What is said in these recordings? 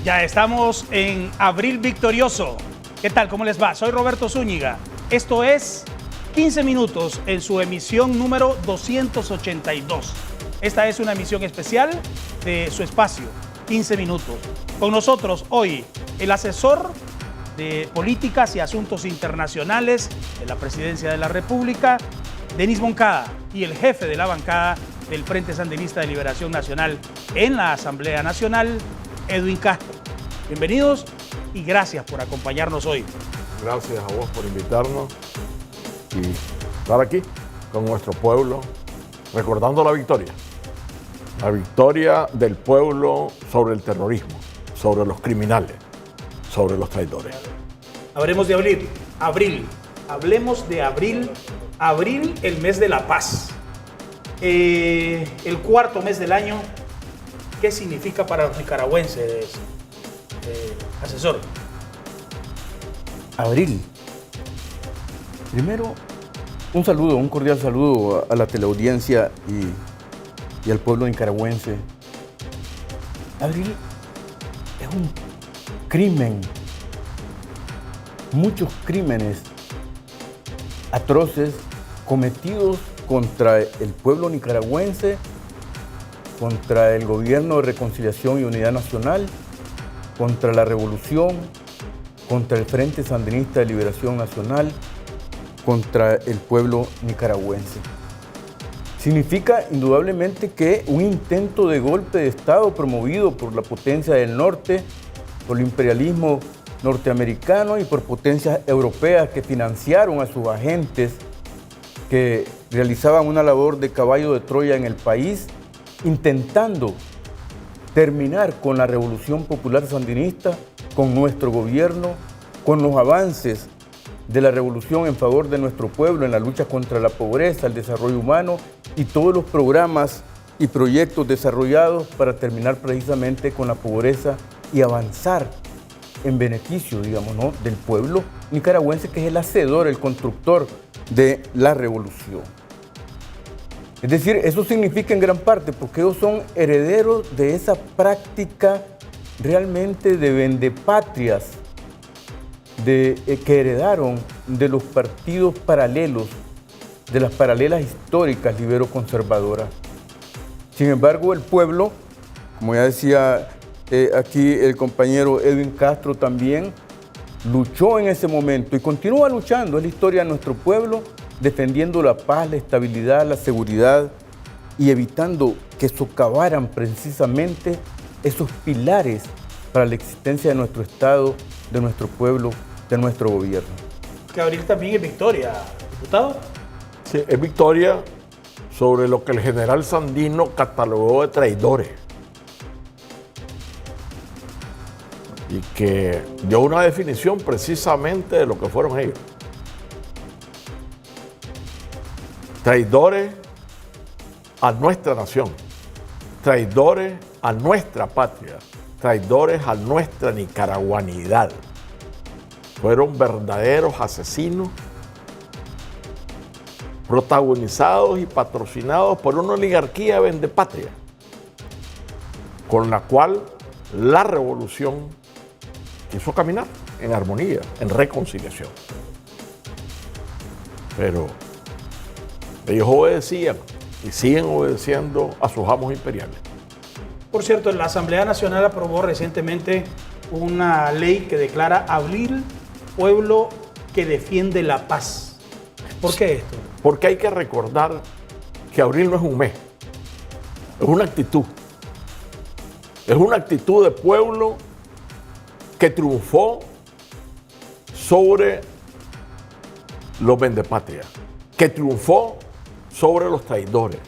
Ya estamos en Abril Victorioso. ¿Qué tal? ¿Cómo les va? Soy Roberto Zúñiga. Esto es 15 minutos en su emisión número 282. Esta es una emisión especial de su espacio, 15 minutos. Con nosotros hoy el asesor de Políticas y Asuntos Internacionales de la Presidencia de la República, Denis Moncada, y el jefe de la bancada del Frente Sandinista de Liberación Nacional en la Asamblea Nacional, Edwin Castro. Bienvenidos y gracias por acompañarnos hoy. Gracias a vos por invitarnos y estar aquí con nuestro pueblo, recordando la victoria del pueblo sobre el terrorismo, sobre los criminales, sobre los traidores. Hablemos de abril, hablemos de abril, el mes de la paz, el cuarto mes del año. ¿Qué significa para los nicaragüenses, asesor? Abril. Primero, un cordial saludo a la teleaudiencia y al pueblo nicaragüense. Abril es un crimen, muchos crímenes atroces cometidos contra el pueblo nicaragüense, contra el Gobierno de Reconciliación y Unidad Nacional, contra la Revolución, contra el Frente Sandinista de Liberación Nacional, contra el pueblo nicaragüense. Significa indudablemente que un intento de golpe de Estado promovido por la potencia del norte, por el imperialismo norteamericano y por potencias europeas que financiaron a sus agentes que realizaban una labor de caballo de Troya en el país, intentando terminar con la Revolución Popular Sandinista, con nuestro gobierno, con los avances de la revolución en favor de nuestro pueblo en la lucha contra la pobreza, el desarrollo humano y todos los programas y proyectos desarrollados para terminar precisamente con la pobreza y avanzar en beneficio, digamos, ¿no?, del pueblo nicaragüense, que es el hacedor, el constructor de la revolución. Es decir, eso significa en gran parte porque ellos son herederos de esa práctica realmente de vendepatrias que heredaron de los partidos paralelos, de las paralelas históricas libero-conservadoras. Sin embargo, el pueblo, como ya decía aquí el compañero Edwin Castro también, luchó en ese momento y continúa luchando. Es la historia de nuestro pueblo, defendiendo la paz, la estabilidad, la seguridad y evitando que socavaran precisamente esos pilares para la existencia de nuestro Estado, de nuestro pueblo, de nuestro gobierno. Que abril también es victoria, diputado. Sí, es victoria sobre lo que el general Sandino catalogó de traidores y que dio una definición precisamente de lo que fueron ellos. Traidores a nuestra nación, traidores a nuestra patria, traidores a nuestra nicaragüanidad. Fueron verdaderos asesinos protagonizados y patrocinados por una oligarquía vendepatria, con la cual la revolución quiso caminar en armonía, en reconciliación. Pero ellos obedecían y siguen obedeciendo a sus amos imperiales. Por cierto, la Asamblea Nacional aprobó recientemente una ley que declara abril pueblo que defiende la paz. ¿Por qué esto? Porque hay que recordar que abril no es un mes, es una actitud. Es una actitud de pueblo que triunfó sobre los vendepatrias, que triunfó sobre los traidores,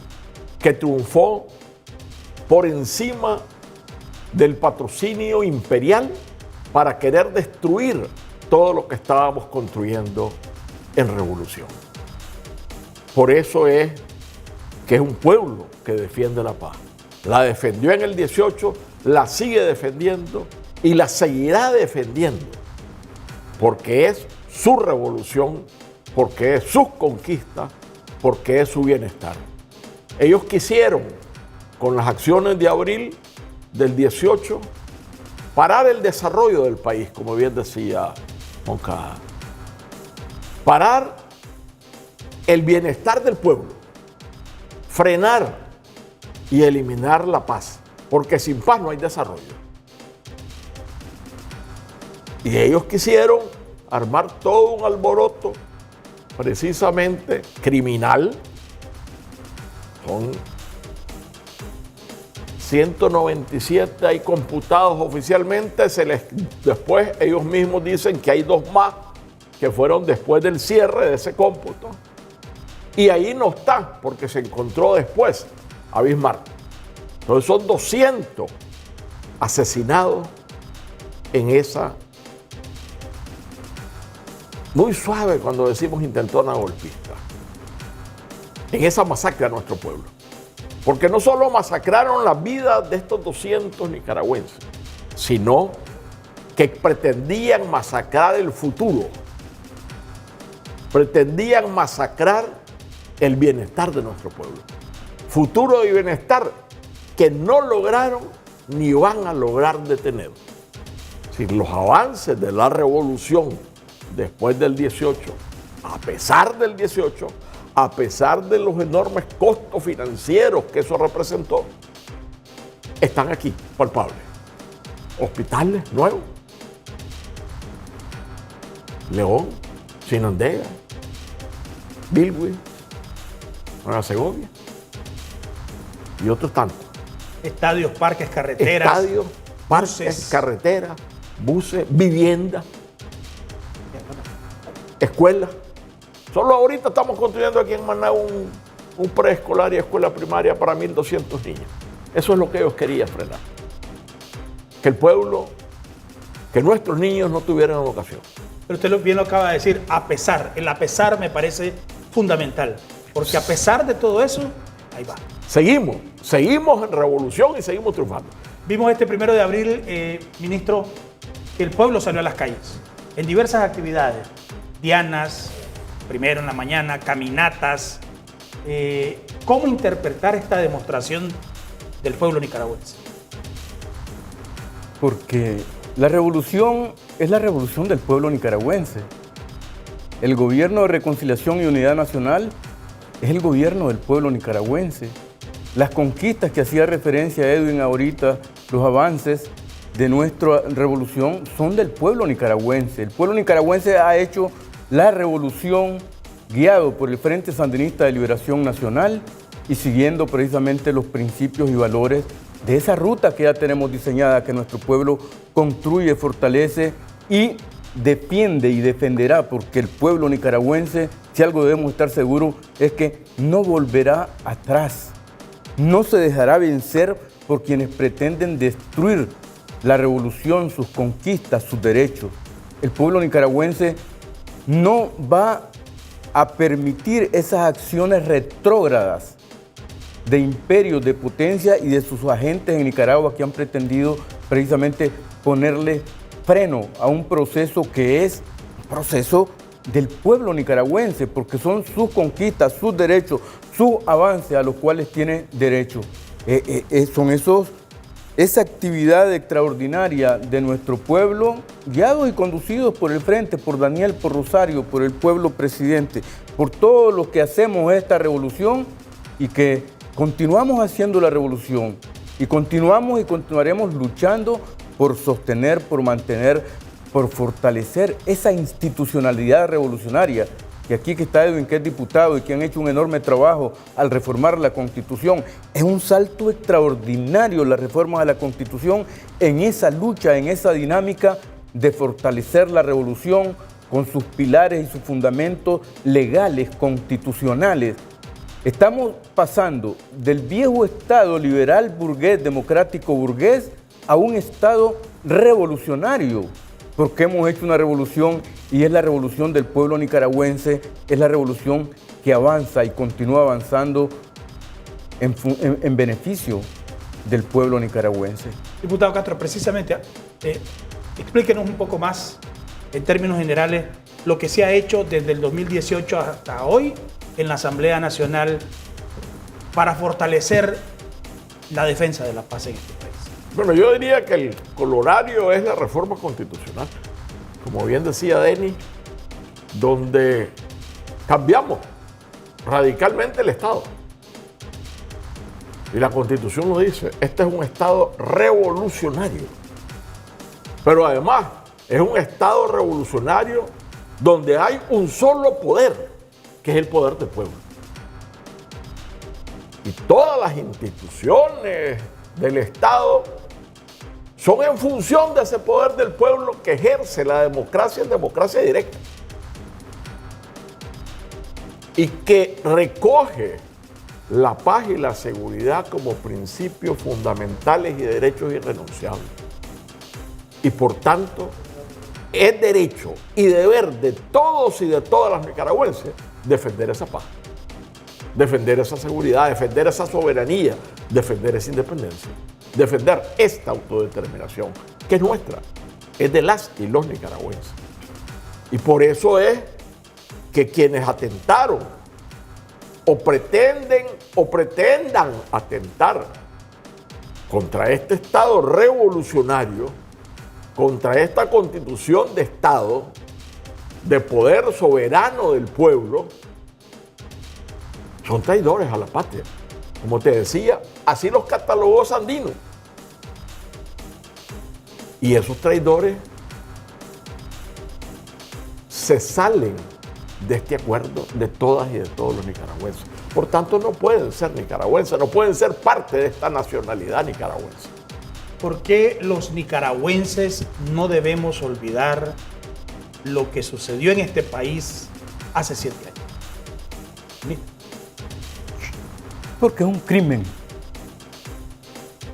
que triunfó por encima del patrocinio imperial para querer destruir todo lo que estábamos construyendo en revolución. Por eso es que es un pueblo que defiende la paz. La defendió en el 18, la sigue defendiendo y la seguirá defendiendo, porque es su revolución, porque es sus conquistas, porque es su bienestar. Ellos quisieron, con las acciones de abril del 18, parar el desarrollo del país, como bien decía Moncada, parar el bienestar del pueblo, frenar y eliminar la paz, porque sin paz no hay desarrollo. Y ellos quisieron armar todo un alboroto precisamente criminal. Son 197 hay computados oficialmente, después ellos mismos dicen que hay 2 más que fueron después del cierre de ese cómputo. Y ahí no está, porque se encontró después a Bismarck. Entonces son 200 asesinados en esa... Muy suave cuando decimos intentona golpista. En esa masacre a nuestro pueblo. Porque no solo masacraron la vida de estos 200 nicaragüenses, sino que pretendían masacrar el futuro. Pretendían masacrar el bienestar de nuestro pueblo. Futuro y bienestar que no lograron ni van a lograr detener. Sin los avances de la revolución después del 18, a pesar del 18, a pesar de los enormes costos financieros que eso representó, están aquí, palpables. Hospitales nuevos. León, Chinandega, Bilwi, Nueva Segovia y otros tantos. Estadios, parques, carreteras. Estadios, parques, buses. carreteras, buses, viviendas, escuelas. Solo ahorita estamos construyendo aquí en Maná un preescolar y escuela primaria para 1.200 niños. Eso es lo que ellos querían frenar. Que el pueblo, que nuestros niños no tuvieran educación. Pero usted bien lo acaba de decir, a pesar. El a pesar me parece fundamental. Porque a pesar de todo eso, ahí va. Seguimos en revolución y seguimos triunfando. Vimos este 1 de abril, ministro, que el pueblo salió a las calles en diversas actividades. Dianas, primero en la mañana, caminatas. ¿Cómo interpretar esta demostración del pueblo nicaragüense? Porque la revolución es la revolución del pueblo nicaragüense. El gobierno de reconciliación y unidad nacional es el gobierno del pueblo nicaragüense. Las conquistas que hacía referencia a Edwin ahorita, los avances de nuestra revolución son del pueblo nicaragüense. El pueblo nicaragüense ha hecho la revolución guiado por el Frente Sandinista de Liberación Nacional y siguiendo precisamente los principios y valores de esa ruta que ya tenemos diseñada, que nuestro pueblo construye, fortalece y defiende y defenderá, porque el pueblo nicaragüense, si algo debemos estar seguros, es que no volverá atrás, no se dejará vencer por quienes pretenden destruir la revolución, sus conquistas, sus derechos. El pueblo nicaragüense no va a permitir esas acciones retrógradas de imperios, de potencia y de sus agentes en Nicaragua que han pretendido precisamente ponerle freno a un proceso que es un proceso del pueblo nicaragüense, porque son sus conquistas, sus derechos, sus avances a los cuales tiene derecho. Esa actividad extraordinaria de nuestro pueblo, guiados y conducidos por el Frente, por Daniel, por Rosario, por el pueblo presidente, por todos los que hacemos esta revolución y que continuamos haciendo la revolución y continuamos y continuaremos luchando por sostener, por mantener, por fortalecer esa institucionalidad revolucionaria. Y aquí que está Edwin, que es diputado y que han hecho un enorme trabajo al reformar la Constitución. Es un salto extraordinario la reforma de la Constitución en esa lucha, en esa dinámica de fortalecer la revolución con sus pilares y sus fundamentos legales, constitucionales. Estamos pasando del viejo Estado liberal burgués, democrático burgués, a un Estado revolucionario, porque hemos hecho una revolución y es la revolución del pueblo nicaragüense, es la revolución que avanza y continúa avanzando en beneficio del pueblo nicaragüense. Diputado Castro, precisamente, explíquenos un poco más, en términos generales, lo que se ha hecho desde el 2018 hasta hoy en la Asamblea Nacional para fortalecer la defensa de la paz en este país. Bueno, yo diría que el colorario es la reforma constitucional, como bien decía Denis, donde cambiamos radicalmente el Estado. Y la Constitución lo dice, este es un Estado revolucionario. Pero además es un Estado revolucionario donde hay un solo poder, que es el poder del pueblo. Y todas las instituciones del Estado son en función de ese poder del pueblo que ejerce la democracia en democracia directa. Y que recoge la paz y la seguridad como principios fundamentales y derechos irrenunciables. Y por tanto, es derecho y deber de todos y de todas las nicaragüenses defender esa paz, defender esa seguridad, defender esa soberanía, defender esa independencia, defender esta autodeterminación que es nuestra, es de las y los nicaragüenses. Y por eso es que quienes atentaron o pretendan atentar contra este Estado revolucionario, contra esta constitución de Estado, de poder soberano del pueblo, son traidores a la patria. Como te decía, así los catalogó Sandino. Y esos traidores se salen de este acuerdo de todas y de todos los nicaragüenses. Por tanto, no pueden ser nicaragüenses, no pueden ser parte de esta nacionalidad nicaragüense. ¿Por qué los nicaragüenses no debemos olvidar lo que sucedió en este país hace 7 años? Mira. Porque es un crimen.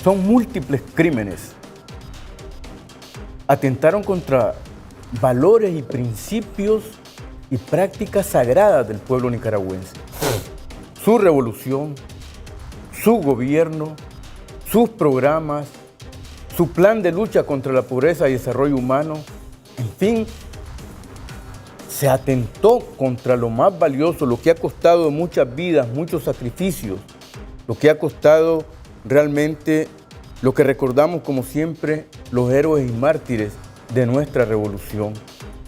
Son múltiples crímenes. Atentaron contra valores y principios y prácticas sagradas del pueblo nicaragüense. Su revolución, su gobierno, sus programas, su plan de lucha contra la pobreza y desarrollo humano, en fin, se atentó contra lo más valioso, lo que ha costado muchas vidas, muchos sacrificios, lo que ha costado realmente lo que recordamos como siempre los héroes y mártires de nuestra revolución.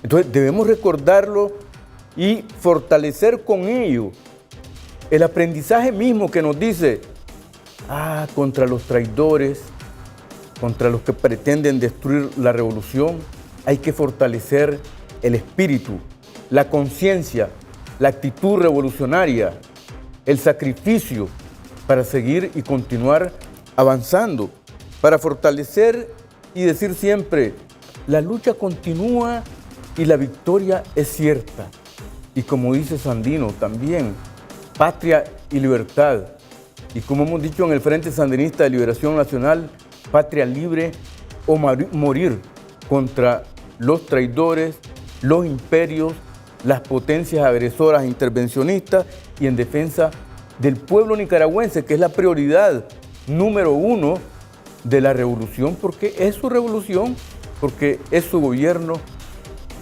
Entonces debemos recordarlo y fortalecer con ello el aprendizaje mismo que nos dice, contra los traidores, contra los que pretenden destruir la revolución, hay que fortalecer el espíritu, la conciencia, la actitud revolucionaria, el sacrificio para seguir y continuar avanzando, para fortalecer y decir siempre, la lucha continúa y la victoria es cierta. Y como dice Sandino también, patria y libertad. Y como hemos dicho en el Frente Sandinista de Liberación Nacional, patria libre o morir contra los traidores, los imperios, las potencias agresoras e intervencionistas y en defensa del pueblo nicaragüense, que es la prioridad número 1 de la revolución, porque es su revolución, porque es su gobierno,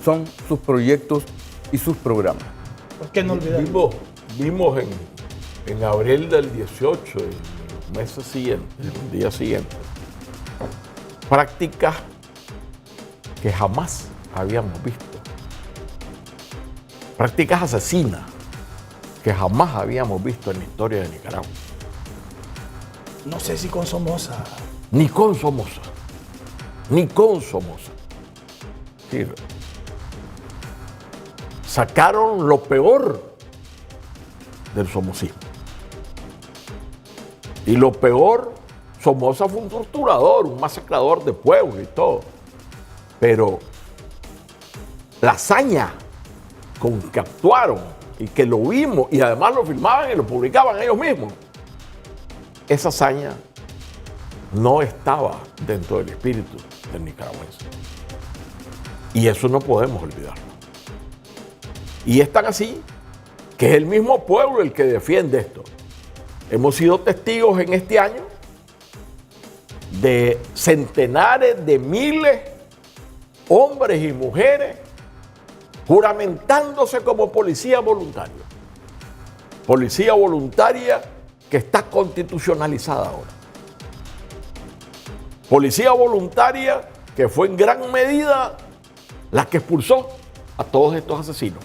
son sus proyectos y sus programas. ¿Por qué no olvidar? Vimos en abril del 18 y en los meses siguientes, en los días siguientes, prácticas que jamás habíamos visto. Prácticas asesinas que jamás habíamos visto en la historia de Nicaragua. No sé si con Somoza. Ni con Somoza. Ni con Somoza. Sí. Sacaron lo peor del somocismo. Y lo peor, Somoza fue un torturador, un masacrador de pueblos y todo. Pero la hazaña con que actuaron y que lo vimos y además lo filmaban y lo publicaban ellos mismos, esa hazaña no estaba dentro del espíritu del nicaragüense. Y eso no podemos olvidarlo. Y es tan así que es el mismo pueblo el que defiende esto. Hemos sido testigos en este año de centenares de miles, hombres y mujeres, juramentándose como policía voluntaria. Policía voluntaria que está constitucionalizada ahora. Policía voluntaria que fue en gran medida la que expulsó a todos estos asesinos.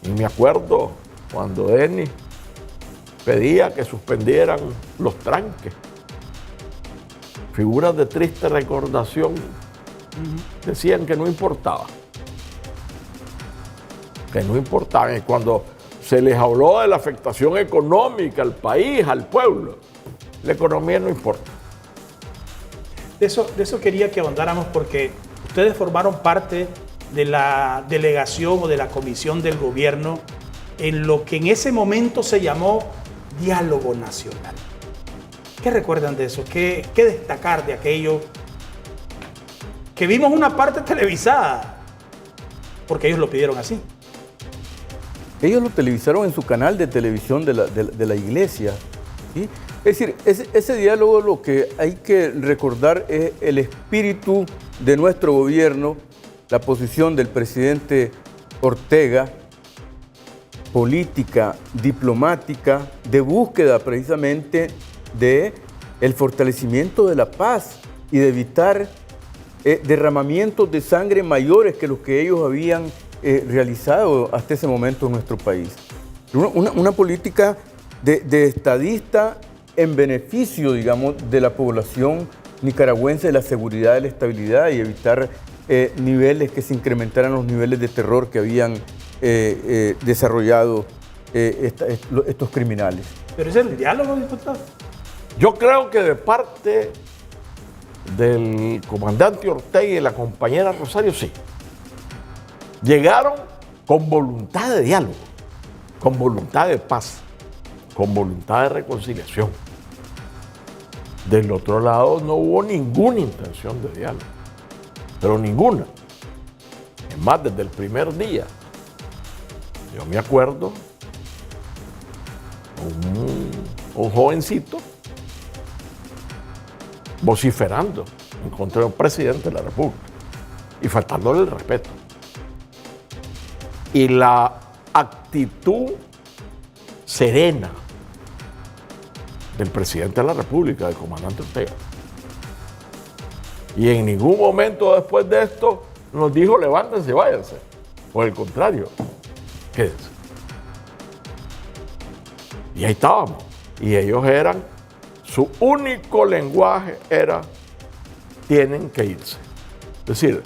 Y me acuerdo cuando Denis pedía que suspendieran los tranques. Figuras de triste recordación decían que no importaba. Que no importaba. Y cuando se les habló de la afectación económica al país, al pueblo, la economía no importa. De eso quería que ahondáramos, porque ustedes formaron parte de la delegación o de la comisión del gobierno en lo que en ese momento se llamó diálogo nacional. ¿Qué recuerdan de eso? ¿Qué destacar de aquello? Que vimos una parte televisada, porque ellos lo pidieron así. Ellos lo televisaron en su canal de televisión de la iglesia, ¿sí? Es decir, ese diálogo, lo que hay que recordar es el espíritu de nuestro gobierno, la posición del presidente Ortega, política, diplomática, de búsqueda precisamente de el fortalecimiento de la paz y de evitar derramamientos de sangre mayores que los que ellos habían realizado hasta ese momento en nuestro país. Una política de estadista en beneficio, digamos, de la población nicaragüense, de la seguridad, de la estabilidad y evitar niveles que se incrementaran los niveles de terror que habían desarrollado estos criminales. ¿Pero ese es el diálogo, diputado? Yo creo que de parte del comandante Ortega y la compañera Rosario, sí. Llegaron con voluntad de diálogo, con voluntad de paz, con voluntad de reconciliación. Del otro lado no hubo ninguna intención de diálogo, pero ninguna. Es más, desde el primer día, yo me acuerdo, un jovencito vociferando en contra del presidente de la República y faltándole el respeto. Y la actitud serena del presidente de la República, del comandante Ortega. Y en ningún momento después de esto nos dijo levántense y váyanse. Por el contrario, quédense. Y ahí estábamos. Y ellos su único lenguaje era tienen que irse. Es decir,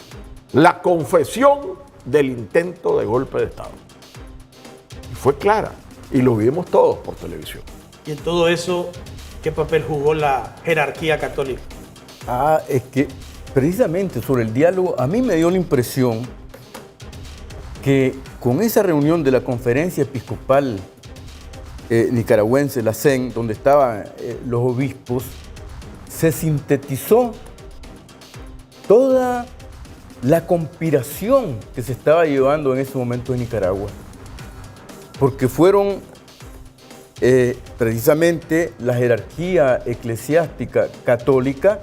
la confesión del intento de golpe de Estado. Y fue clara. Y lo vimos todos por televisión. Y en todo eso, ¿qué papel jugó la jerarquía católica? Es que precisamente sobre el diálogo, a mí me dio la impresión que con esa reunión de la Conferencia Episcopal Nicaragüense, la CEN, donde estaban los obispos, se sintetizó toda la conspiración que se estaba llevando en ese momento en Nicaragua. Porque fueron precisamente la jerarquía eclesiástica católica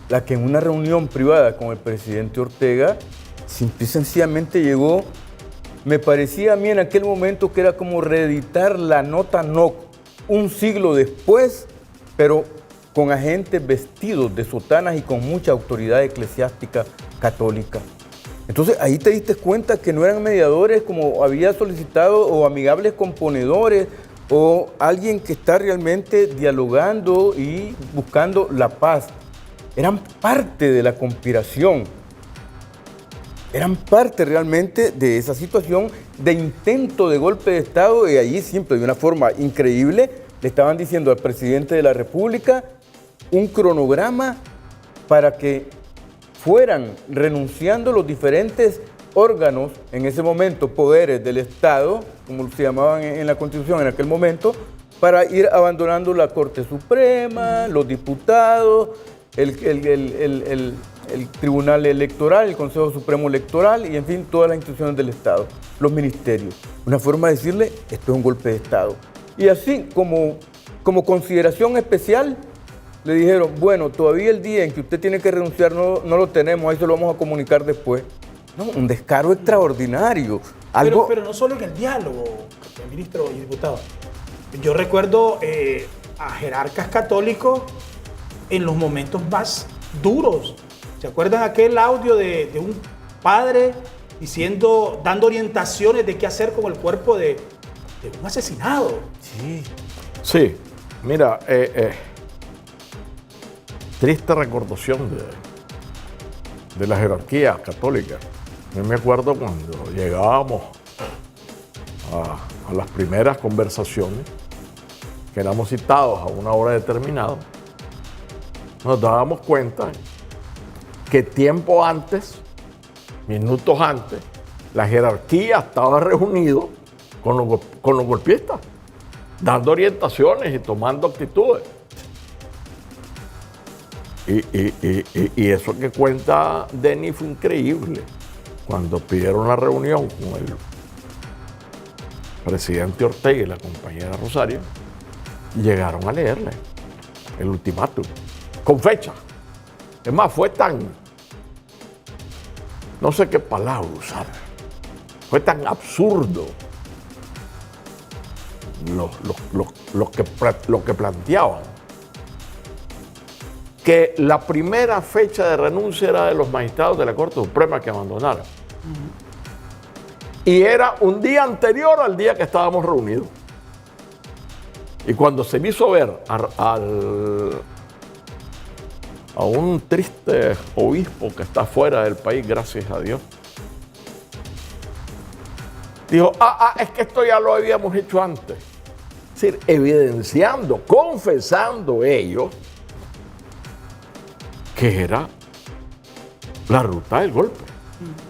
la que en una reunión privada con el presidente Ortega simple y sencillamente llegó, me parecía a mí en aquel momento que era como reeditar la nota NOC un siglo después, pero con agentes vestidos de sotanas y con mucha autoridad eclesiástica católica. Entonces ahí te diste cuenta que no eran mediadores como había solicitado o amigables componedores o alguien que está realmente dialogando y buscando la paz. Eran parte de la conspiración. Eran parte realmente de esa situación de intento de golpe de Estado y allí siempre de una forma increíble le estaban diciendo al presidente de la República un cronograma para que fueran renunciando los diferentes órganos, en ese momento poderes del Estado, como se llamaban en la Constitución en aquel momento, para ir abandonando la Corte Suprema, los diputados, el Tribunal Electoral, el Consejo Supremo Electoral y en fin, todas las instituciones del Estado, los ministerios. Una forma de decirle, esto es un golpe de Estado. Y así como consideración especial, le dijeron, bueno, todavía el día en que usted tiene que renunciar no lo tenemos, ahí se lo vamos a comunicar después. No, un descaro extraordinario. Pero no solo en el diálogo, ministro y diputado. Yo recuerdo a jerarcas católicos en los momentos más duros. ¿Se acuerdan aquel audio de un padre dando orientaciones de qué hacer con el cuerpo de un asesinado? Sí. Sí, mira, triste recordación de la jerarquía católica. Yo me acuerdo cuando llegábamos a las primeras conversaciones, que éramos citados a una hora determinada, nos dábamos cuenta que tiempo antes, minutos antes, la jerarquía estaba reunido con los golpistas, dando orientaciones y tomando actitudes. Y eso que cuenta Denis fue increíble. Cuando pidieron la reunión con el presidente Ortega y la compañera Rosario, llegaron a leerle el ultimátum, con fecha. Es más, fue tan, no sé qué palabra usar, fue tan absurdo lo que planteaban, que la primera fecha de renuncia era de los magistrados de la Corte Suprema que abandonaron. Y era un día anterior al día que estábamos reunidos. Y cuando se me hizo ver a un triste obispo que está fuera del país, gracias a Dios, dijo, es que esto ya lo habíamos hecho antes. Es decir, evidenciando, confesando ellos que era la ruta del golpe,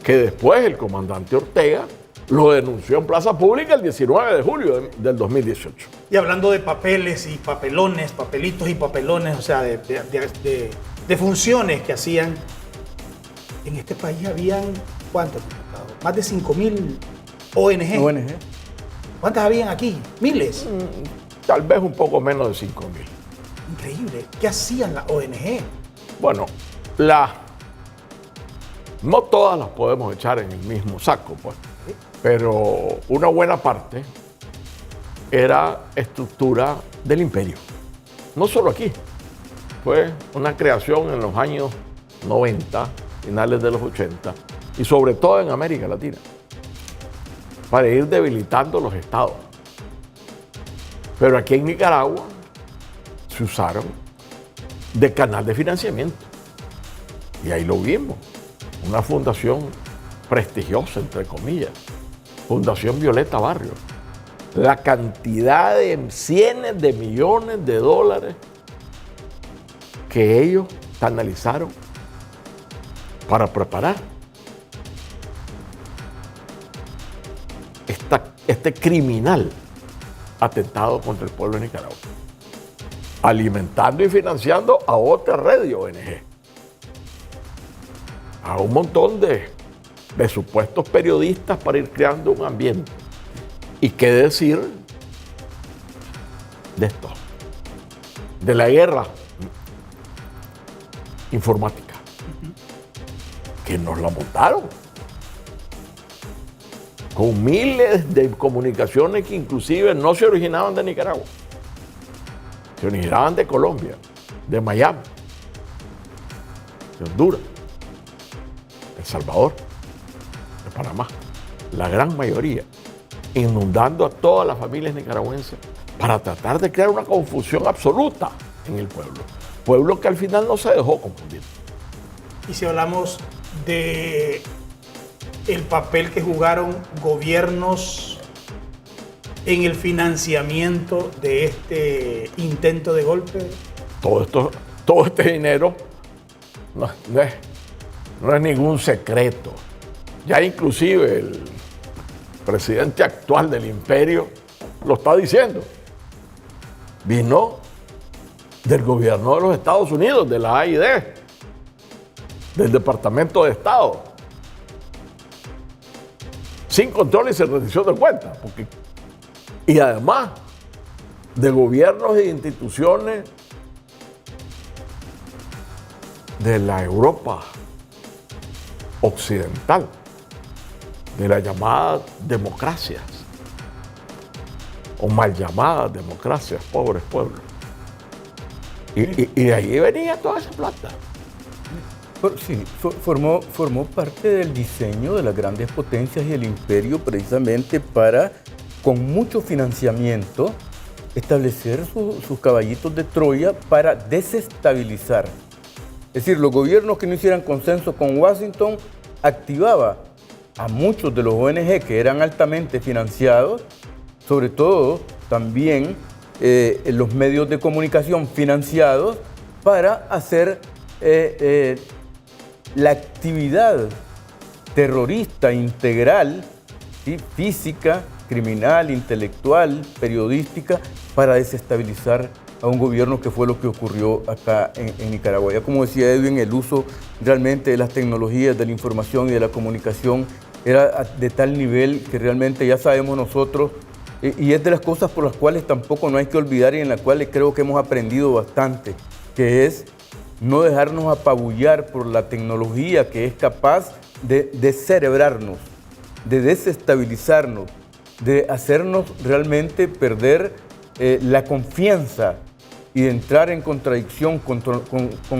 que después el comandante Ortega lo denunció en plaza pública el 19 de julio del 2018. Y hablando de papeles y papelones, papelitos y papelones, o sea, de funciones que hacían, en este país habían, ¿cuántos diputados? Más de 5.000 ONG. ¿Cuántas habían aquí? ¿Miles? Tal vez un poco menos de 5.000. Increíble. ¿Qué hacían las ONG? Bueno, no todas las podemos echar en el mismo saco, pues, pero una buena parte era estructura del imperio. No solo aquí, fue una creación en los años 90, finales de los 80, y sobre todo en América Latina, para ir debilitando los estados. Pero aquí en Nicaragua se usaron de canal de financiamiento. Y ahí lo vimos. Una fundación prestigiosa, entre comillas. Fundación Violeta Barrios. La cantidad de cientos de millones de dólares que ellos canalizaron para preparar este criminal atentado contra el pueblo de Nicaragua, alimentando y financiando a otra red de ONG, a un montón de supuestos periodistas para ir creando un ambiente. ¿Y qué decir de esto? De la guerra informática, que nos la montaron, con miles de comunicaciones que inclusive no se originaban de Nicaragua, se originaban de Colombia, de Miami, de Honduras, de El Salvador, de Panamá, la gran mayoría, inundando a todas las familias nicaragüenses para tratar de crear una confusión absoluta en el pueblo que al final no se dejó confundir. Y si hablamos de el papel que jugaron gobiernos en el financiamiento de este intento de golpe. Todo este dinero no es ningún secreto. Ya inclusive el presidente actual del imperio lo está diciendo. Vino del gobierno de los Estados Unidos, de la AID, del Departamento de Estado, sin control y sin rendición de cuentas, y además de gobiernos e instituciones de la Europa occidental, de las llamadas democracias, o mal llamadas democracias, pobres pueblos. Y de ahí venía toda esa plata. Sí, formó parte del diseño de las grandes potencias y el imperio precisamente para, con mucho financiamiento, establecer sus caballitos de Troya para desestabilizar. Es decir, los gobiernos que no hicieran consenso con Washington activaba a muchos de los ONG que eran altamente financiados, sobre todo también los medios de comunicación financiados para hacer la actividad terrorista integral, ¿sí? Física, criminal, intelectual, periodística, para desestabilizar a un gobierno, que fue lo que ocurrió acá en Nicaragua. Ya como decía Edwin, el uso realmente de las tecnologías de la información y de la comunicación era de tal nivel que realmente ya sabemos nosotros, y es de las cosas por las cuales tampoco no hay que olvidar y en las cuales creo que hemos aprendido bastante, que es no dejarnos apabullar por la tecnología que es capaz de descerebrarnos, de desestabilizarnos, de hacernos realmente perder la confianza y de entrar en contradicción con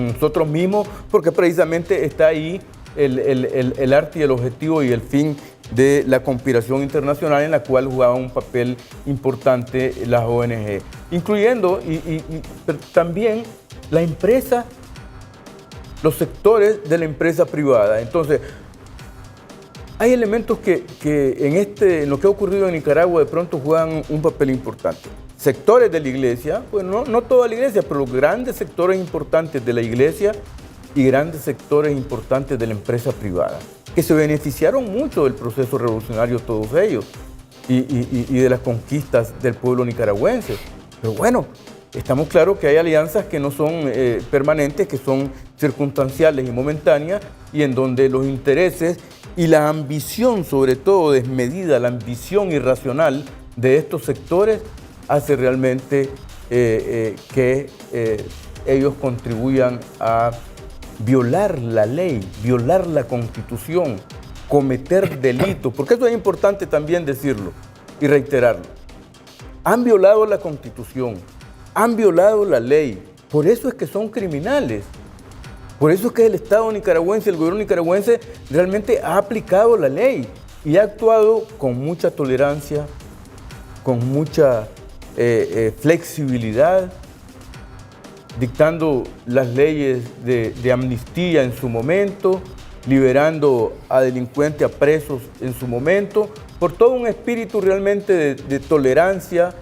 nosotros mismos, porque precisamente está ahí el arte y el objetivo y el fin de la conspiración internacional, en la cual jugaban un papel importante las ONG, incluyendo pero también la empresa, los sectores de la empresa privada. Entonces, hay elementos que en lo que ha ocurrido en Nicaragua de pronto juegan un papel importante. Sectores de la iglesia, bueno, no toda la iglesia, pero grandes sectores importantes de la iglesia y grandes sectores importantes de la empresa privada, que se beneficiaron mucho del proceso revolucionario todos ellos y de las conquistas del pueblo nicaragüense. Pero bueno, estamos claros que hay alianzas que no son permanentes, que son circunstanciales y momentáneas, y en donde los intereses y la ambición, sobre todo desmedida, la ambición irracional de estos sectores, hace realmente que ellos contribuyan a violar la ley, violar la Constitución, cometer delitos, porque eso es importante también decirlo y reiterarlo. Han violado la Constitución, han violado la ley, por eso es que son criminales. Por eso es que el Estado nicaragüense, el gobierno nicaragüense realmente ha aplicado la ley y ha actuado con mucha tolerancia, con mucha flexibilidad, dictando las leyes de amnistía en su momento, liberando a delincuentes, a presos en su momento, por todo un espíritu realmente de tolerancia,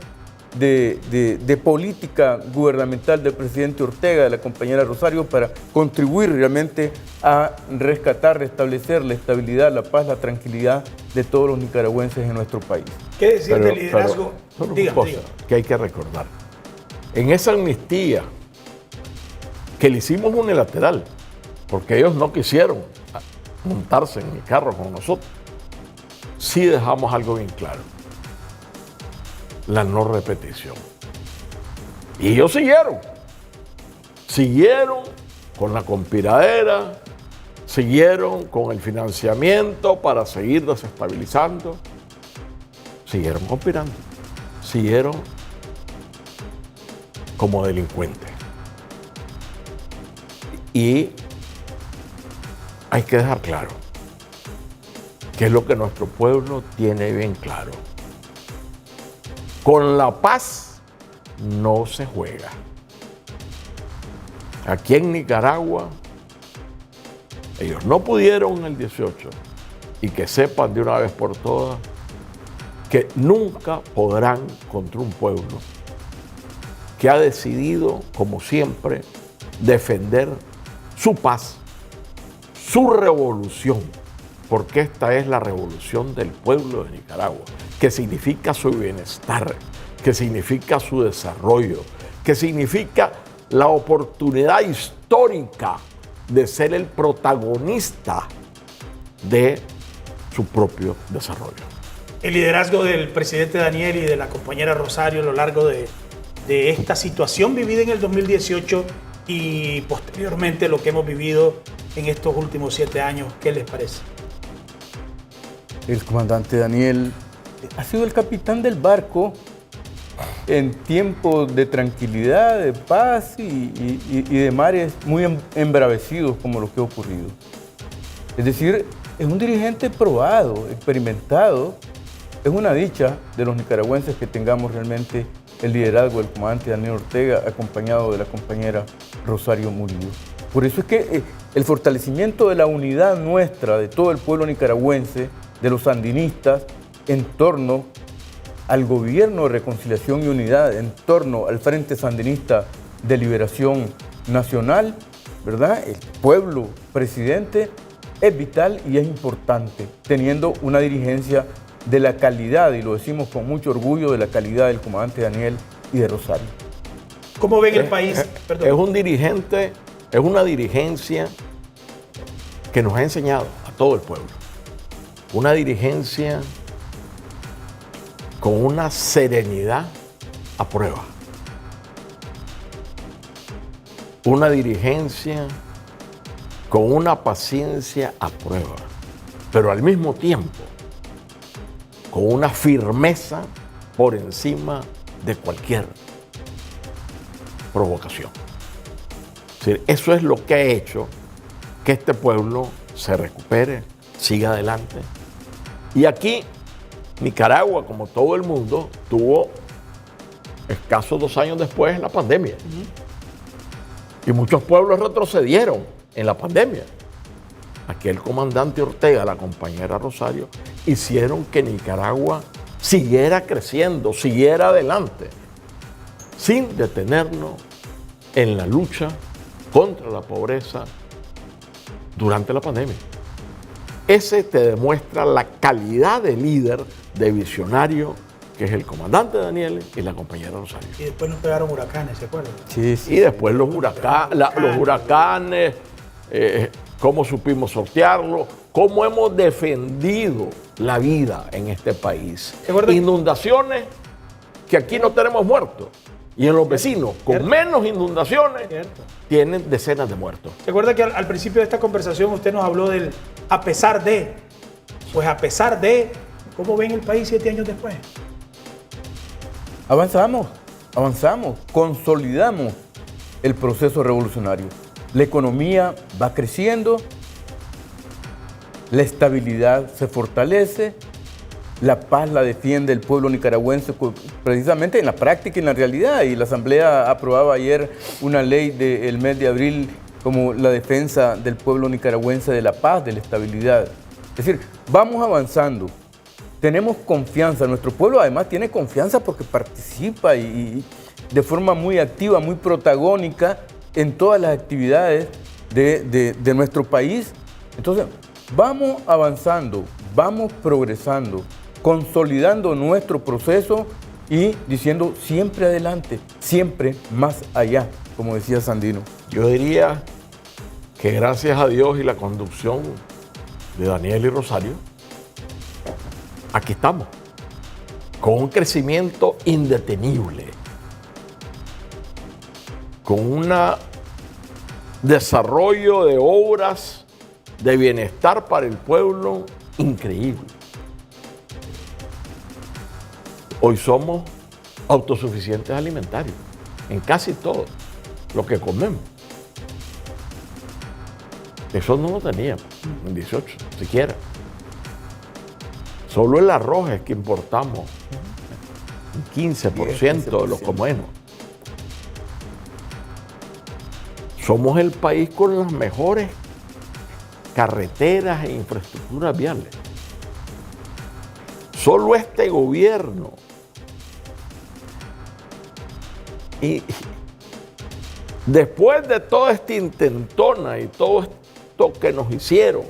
de política gubernamental del presidente Ortega, de la compañera Rosario, para contribuir realmente a rescatar, restablecer la estabilidad, la paz, la tranquilidad de todos los nicaragüenses en nuestro país. ¿Qué decir del liderazgo? Pero una cosa que hay que recordar. En esa amnistía que le hicimos unilateral, porque ellos no quisieron montarse en el carro con nosotros, sí dejamos algo bien claro: la no repetición. Y ellos siguieron con la conspiradera, siguieron con el financiamiento para seguir desestabilizando, siguieron conspirando, siguieron como delincuentes. Y hay que dejar claro que es lo que nuestro pueblo tiene bien claro: con la paz no se juega. Aquí en Nicaragua, ellos no pudieron en el 18, y que sepan de una vez por todas que nunca podrán contra un pueblo que ha decidido, como siempre, defender su paz, su revolución, porque esta es la revolución del pueblo de Nicaragua, que significa su bienestar, que significa su desarrollo, que significa la oportunidad histórica de ser el protagonista de su propio desarrollo. El liderazgo del presidente Daniel y de la compañera Rosario a lo largo de esta situación vivida en el 2018 y posteriormente lo que hemos vivido en estos últimos 7 años, ¿qué les parece? El comandante Daniel ha sido el capitán del barco en tiempos de tranquilidad, de paz y de mares muy embravecidos como lo que ha ocurrido. Es decir, es un dirigente probado, experimentado. Es una dicha de los nicaragüenses que tengamos realmente el liderazgo del comandante Daniel Ortega acompañado de la compañera Rosario Murillo. Por eso es que el fortalecimiento de la unidad nuestra, de todo el pueblo nicaragüense, de los sandinistas, en torno al gobierno de reconciliación y unidad, en torno al Frente Sandinista de Liberación Nacional, ¿verdad? El pueblo presidente es vital y es importante, teniendo una dirigencia de la calidad, y lo decimos con mucho orgullo, de la calidad del comandante Daniel y de Rosario. ¿Cómo ven el país? Perdón. Es un dirigente, es una dirigencia que nos ha enseñado a todo el pueblo. Una dirigencia con una serenidad a prueba. Una dirigencia con una paciencia a prueba, pero al mismo tiempo con una firmeza por encima de cualquier provocación. Es decir, eso es lo que ha hecho que este pueblo se recupere, siga adelante. Y aquí, Nicaragua, como todo el mundo, tuvo escasos 2 años después la pandemia. Y muchos pueblos retrocedieron en la pandemia. Aquí el comandante Ortega, la compañera Rosario, hicieron que Nicaragua siguiera creciendo, siguiera adelante, sin detenernos en la lucha contra la pobreza durante la pandemia. Ese te demuestra la calidad de líder, de visionario, que es el comandante Daniel y la compañera Rosario. Y después nos pegaron huracanes, ¿se acuerdan? Sí. Y después los huracanes, cómo supimos sortearlo, cómo hemos defendido la vida en este país. Inundaciones, que aquí no tenemos muertos. Y en los vecinos, con menos inundaciones, tienen decenas de muertos. ¿Se acuerda que al principio de esta conversación usted nos habló del a pesar de? Pues a pesar de, ¿cómo ven el país 7 años después? Avanzamos, consolidamos el proceso revolucionario. La economía va creciendo, la estabilidad se fortalece, la paz la defiende el pueblo nicaragüense precisamente en la práctica y en la realidad. Y la Asamblea aprobaba ayer una ley del mes de abril como la defensa del pueblo nicaragüense de la paz, de la estabilidad. Es decir, vamos avanzando. Tenemos confianza, nuestro pueblo además tiene confianza porque participa y de forma muy activa, muy protagónica en todas las actividades de nuestro país. Entonces, vamos avanzando, vamos progresando, consolidando nuestro proceso y diciendo siempre adelante, siempre más allá, como decía Sandino. Yo diría que gracias a Dios y la conducción de Daniel y Rosario, aquí estamos, con un crecimiento indetenible, con un desarrollo de obras de bienestar para el pueblo increíble. Hoy somos autosuficientes alimentarios en casi todo lo que comemos. Eso no lo teníamos en 18, siquiera. Solo el arroz es que importamos un 15% de lo que comemos. Somos el país con las mejores carreteras e infraestructuras viales. Solo este gobierno y después de toda esta intentona y todo esto que nos hicieron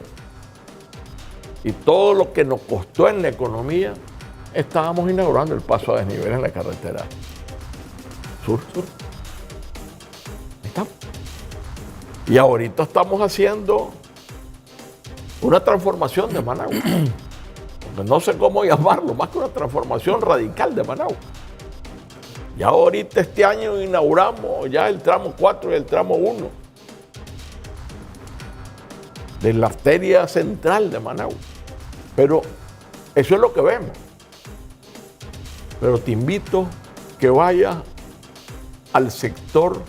y todo lo que nos costó en la economía, estábamos inaugurando el paso a desnivel en la carretera sur. Ahí estamos. Y ahorita estamos haciendo una transformación de Managua. Porque no sé cómo llamarlo, más que una transformación radical de Managua. Ya ahorita este año inauguramos ya el tramo 4 y el tramo 1 de la arteria central de Managua. Pero eso es lo que vemos. Pero te invito que vaya al sector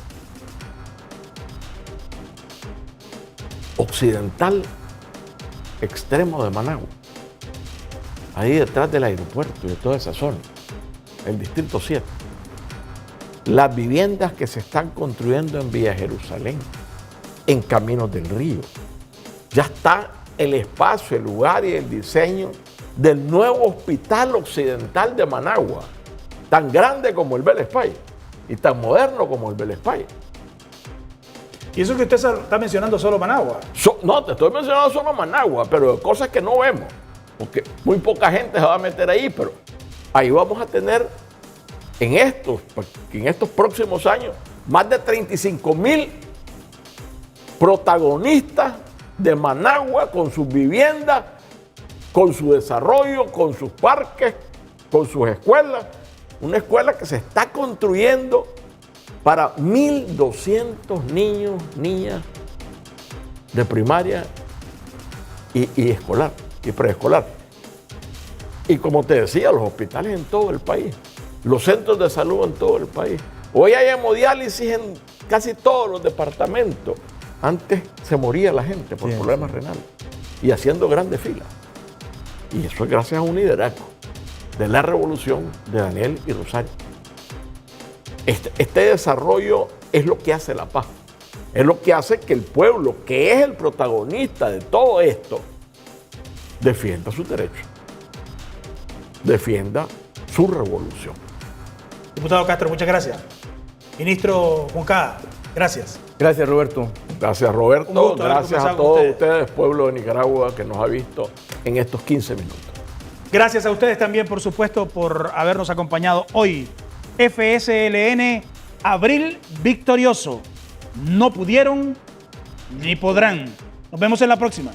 occidental extremo de Managua, ahí detrás del aeropuerto y de toda esa zona, el distrito 7. Las viviendas que se están construyendo en Villa Jerusalén, en Caminos del Río, ya está el espacio, el lugar y el diseño del nuevo hospital occidental de Managua, tan grande como el Bell Spy y tan moderno como el Bell Spy. Y eso que usted está mencionando solo Managua. No, te estoy mencionando solo Managua, pero cosas que no vemos, porque muy poca gente se va a meter ahí, pero ahí vamos a tener en estos próximos años más de 35,000 protagonistas de Managua con sus viviendas, con su desarrollo, con sus parques, con sus escuelas. Una escuela que se está construyendo para 1,200 niños, niñas de primaria y escolar y preescolar. Y como te decía, los hospitales en todo el país, los centros de salud en todo el país. Hoy hay hemodiálisis en casi todos los departamentos. Antes se moría la gente por problemas renales y haciendo grandes filas. Y eso es gracias a un liderazgo de la revolución de Daniel y Rosario. Este desarrollo es lo que hace la paz. Es lo que hace que el pueblo, que es el protagonista de todo esto, defienda sus derechos, defienda su revolución. Diputado Castro, muchas gracias. Ministro Moncada, gracias. Gracias, Roberto. Gracias, Roberto. Un gusto haber Gracias a conversado con todos ustedes, pueblo de Nicaragua, que nos ha visto en estos 15 minutos. Gracias a ustedes también, por supuesto, por habernos acompañado hoy. FSLN, Abril Victorioso. No pudieron ni podrán. Nos vemos en la próxima.